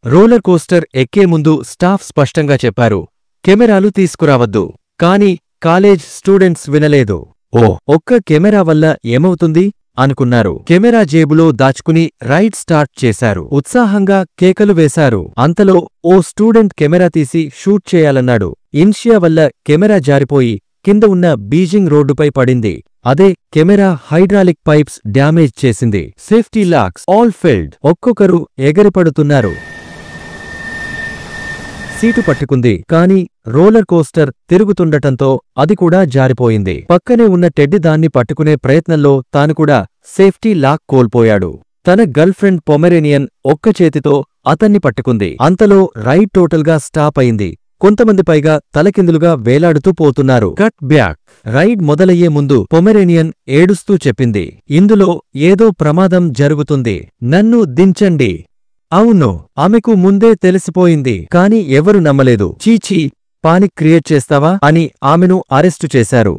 Roller coaster ఎక్కే ముందు staff స్పష్టంగా చెప్పారు, కెమెరాలు తీసుకురావద్దు. కాని కాలేజ్ స్టూడెంట్స్ వినలేదు. ఒక్క కెమెరా వల్ల ఏమవుతుంది అనుకున్నారు. కెమెరా జేబులో దాచుకుని రైడ్ స్టార్ట్ చేశారు. ఉత్సాహంగా కేకలు వేశారు. అంతలో ఓ స్టూడెంట్ కెమెరా తీసి షూట్ చేయాలన్నాడు. ఇన్షియా వల్ల కెమెరా జారిపోయి కింద ఉన్న బీజింగ్ రోడ్డుపై పడింది. అదే కెమెరా హైడ్రాలిక్ పైప్స్ డ్యామేజ్ చేసింది. Safety lakhs all failed. ఒక్కొక్కరు ఎగరిపడుతున్నారు. సీటు పట్టుకుంది. కాని రోలర్ కోస్టర్ తిరుగుతుండటంతో అది కూడా జారిపోయింది. పక్కనే ఉన్న టెడ్డి దాన్ని పట్టుకునే ప్రయత్నంలో తాను కూడా సేఫ్టీ లాక్ కోల్పోయాడు. తన గర్ల్ ఫ్రెండ్ పొమెరేనియన్ ఒక్క చేతితో అతన్ని పట్టుకుంది. అంతలో రైడ్ టోటల్గా స్టాప్ అయింది. కొంతమంది పైగా తలకిందులుగా వేలాడుతూ పోతున్నారు. Cut back. రైడ్ మొదలయ్యే ముందు పొమెరేనియన్ ఏడుస్తూ చెప్పింది, ఇందులో ఏదో ప్రమాదం జరుగుతుంది. నన్ను దించండి. అవును, ఆమెకు ముందే తెలిసిపోయింది. కాని ఎవరు నమ్మలేదు. చీచీ, పానిక్ క్రియేట్ చేస్తావా అని ఆమెను అరెస్టు చేశారు.